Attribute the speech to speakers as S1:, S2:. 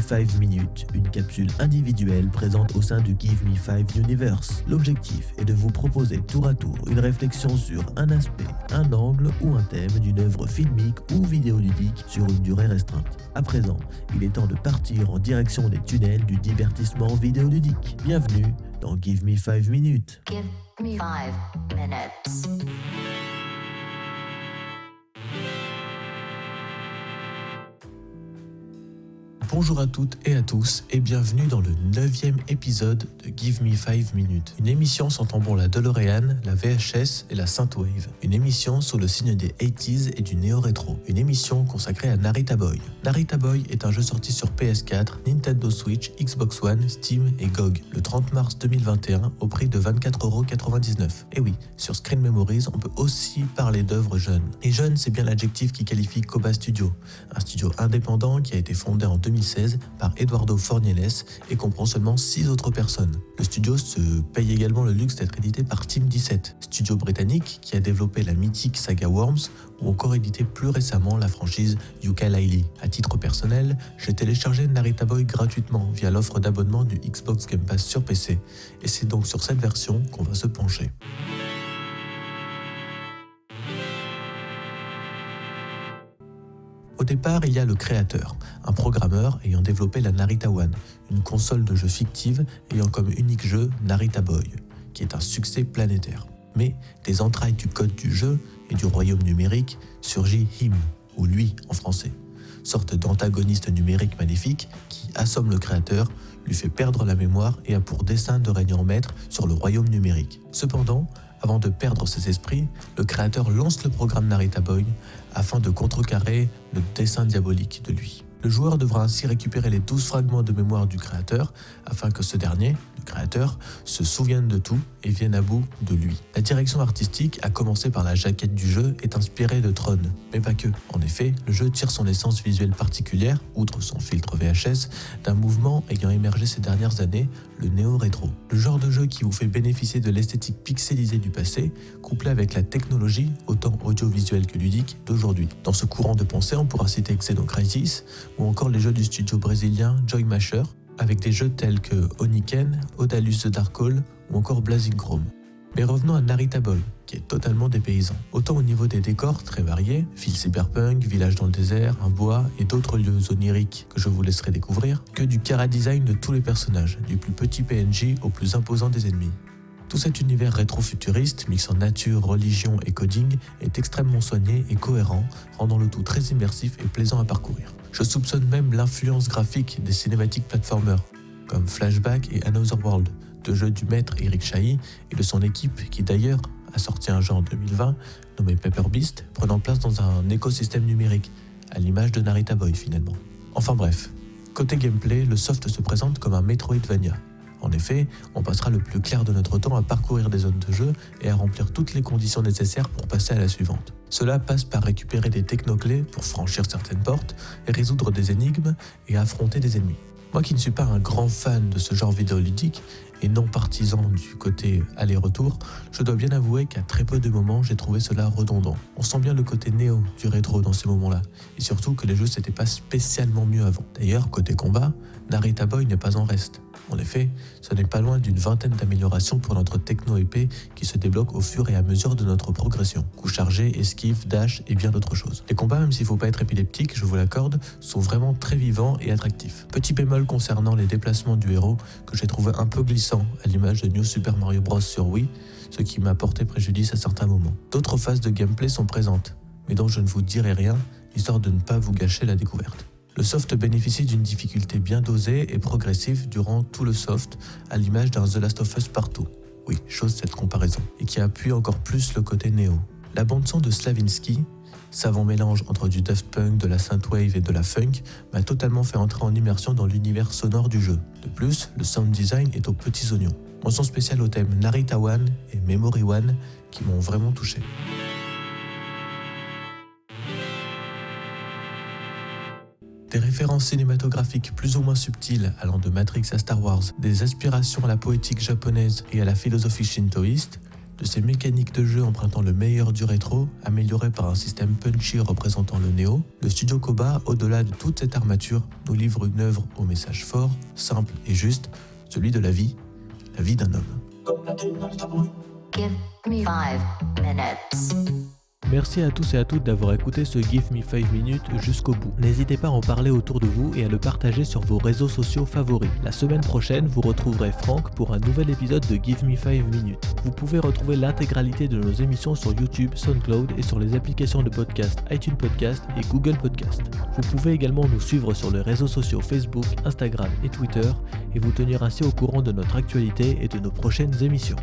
S1: Me 5 Minutes, une capsule individuelle présente au sein du Give Me 5 Universe. L'objectif est de vous proposer tour à tour une réflexion sur un aspect, un angle ou un thème d'une œuvre filmique ou vidéoludique sur une durée restreinte. À présent, il est temps de partir en direction des tunnels du divertissement vidéoludique. Bienvenue dans Give Me 5 Minutes.
S2: Give me 5 minutes.
S3: Bonjour à toutes et à tous et bienvenue dans le 9e épisode de Give Me 5 Minutes. Une émission sentant bon la DeLorean, la VHS et la Synthwave. Une émission sous le signe des 80s et du néo-rétro. Une émission consacrée à Narita Boy. Narita Boy est un jeu sorti sur PS4, Nintendo Switch, Xbox One, Steam et GOG le 30 mars 2021 au prix de 24,99€. Et oui, sur Screen Memories, on peut aussi parler d'œuvres jeunes. Et jeune, c'est bien l'adjectif qui qualifie Koba Studio, un studio indépendant qui a été fondé en 2016 par Eduardo Fornieles et comprend seulement 6 autres personnes. Le studio se paye également le luxe d'être édité par Team 17, studio britannique qui a développé la mythique saga Worms ou encore édité plus récemment la franchise Yooka-Laylee. À titre personnel, j'ai téléchargé Narita Boy gratuitement via l'offre d'abonnement du Xbox Game Pass sur PC et c'est donc sur cette version qu'on va se pencher. Au départ, il y a le créateur, un programmeur ayant développé la Narita One, une console de jeux fictive ayant comme unique jeu Narita Boy, qui est un succès planétaire. Mais des entrailles du code du jeu et du royaume numérique surgit Him, ou lui en français, sorte d'antagoniste numérique maléfique qui assomme le créateur, lui fait perdre la mémoire et a pour dessein de régner en maître sur le royaume numérique. Cependant, avant de perdre ses esprits, le créateur lance le programme Narita Boy afin de contrecarrer le dessein diabolique de lui. Le joueur devra ainsi récupérer les 12 fragments de mémoire du créateur afin que ce dernier, le créateur, se souvienne de tout et vienne à bout de lui. La direction artistique, à commencer par la jaquette du jeu, est inspirée de Tron, mais pas que. En effet, le jeu tire son essence visuelle particulière, outre son filtre VHS, d'un mouvement ayant émergé ces dernières années, le néo-rétro. Le genre de jeu qui vous fait bénéficier de l'esthétique pixelisée du passé, couplé avec la technologie, autant audiovisuelle que ludique, d'aujourd'hui. Dans ce courant de pensée, on pourra citer Xenocrisis, ou encore les jeux du studio brésilien Joy Masher, avec des jeux tels que Oniken, Odalus the Dark Call ou encore Blazing Chrome. Mais revenons à Narita Boy, qui est totalement dépaysant. Autant au niveau des décors très variés, ville cyberpunk, village dans le désert, un bois et d'autres lieux oniriques que je vous laisserai découvrir, que du chara-design de tous les personnages, du plus petit PNJ au plus imposant des ennemis. Tout cet univers rétro-futuriste, mixant nature, religion et coding, est extrêmement soigné et cohérent, rendant le tout très immersif et plaisant à parcourir. Je soupçonne même l'influence graphique des cinématiques platformers, comme Flashback et Another World, deux jeux du maître Eric Chahi et de son équipe qui d'ailleurs a sorti un jeu en 2020 nommé Paper Beast, prenant place dans un écosystème numérique, à l'image de Narita Boy finalement. Enfin bref, côté gameplay, le soft se présente comme un Metroidvania. En effet, on passera le plus clair de notre temps à parcourir des zones de jeu et à remplir toutes les conditions nécessaires pour passer à la suivante. Cela passe par récupérer des technoclés pour franchir certaines portes, et résoudre des énigmes et affronter des ennemis. Moi qui ne suis pas un grand fan de ce genre vidéoludique et non partisan du côté aller-retour, je dois bien avouer qu'à très peu de moments j'ai trouvé cela redondant. On sent bien le côté néo du rétro dans ces moments-là, et surtout que les jeux s'étaient pas spécialement mieux avant. D'ailleurs, côté combat, Narita Boy n'est pas en reste. En effet, ce n'est pas loin d'une vingtaine d'améliorations pour notre techno-épée qui se débloque au fur et à mesure de notre progression. Coup chargé, esquive, dash et bien d'autres choses. Les combats, même s'il ne faut pas être épileptique, je vous l'accorde, sont vraiment très vivants et attractifs. Petit bémol concernant les déplacements du héros que j'ai trouvé un peu glissant à l'image de New Super Mario Bros sur Wii, ce qui m'a porté préjudice à certains moments. D'autres phases de gameplay sont présentes, mais dont je ne vous dirai rien, histoire de ne pas vous gâcher la découverte. Le soft bénéficie d'une difficulté bien dosée et progressive durant tout le soft, à l'image d'un The Last of Us partout. Oui, chose cette comparaison, et qui appuie encore plus le côté néo. La bande-son de Slavinsky, savant mélange entre du Daft Punk, de la synthwave et de la funk, m'a totalement fait entrer en immersion dans l'univers sonore du jeu. De plus, le sound design est aux petits oignons. Mention spéciale au thème Narita One et Memory One qui m'ont vraiment touché. Des références cinématographiques plus ou moins subtiles allant de Matrix à Star Wars, des aspirations à la poétique japonaise et à la philosophie shintoïste, De ces mécaniques de jeu empruntant le meilleur du rétro, améliorées par un système punchy représentant le néo, le studio Koba, au-delà de toute cette armature, nous livre une œuvre au message fort, simple et juste, celui de la vie d'un homme.
S2: Give me 5 minutes.
S4: Merci à tous et à toutes d'avoir écouté ce Give Me 5 minutes jusqu'au bout. N'hésitez pas à en parler autour de vous et à le partager sur vos réseaux sociaux favoris. La semaine prochaine, vous retrouverez Franck pour un nouvel épisode de Give Me 5 minutes. Vous pouvez retrouver l'intégralité de nos émissions sur YouTube, SoundCloud et sur les applications de podcast iTunes Podcast et Google Podcast. Vous pouvez également nous suivre sur les réseaux sociaux Facebook, Instagram et Twitter et vous tenir ainsi au courant de notre actualité et de nos prochaines émissions.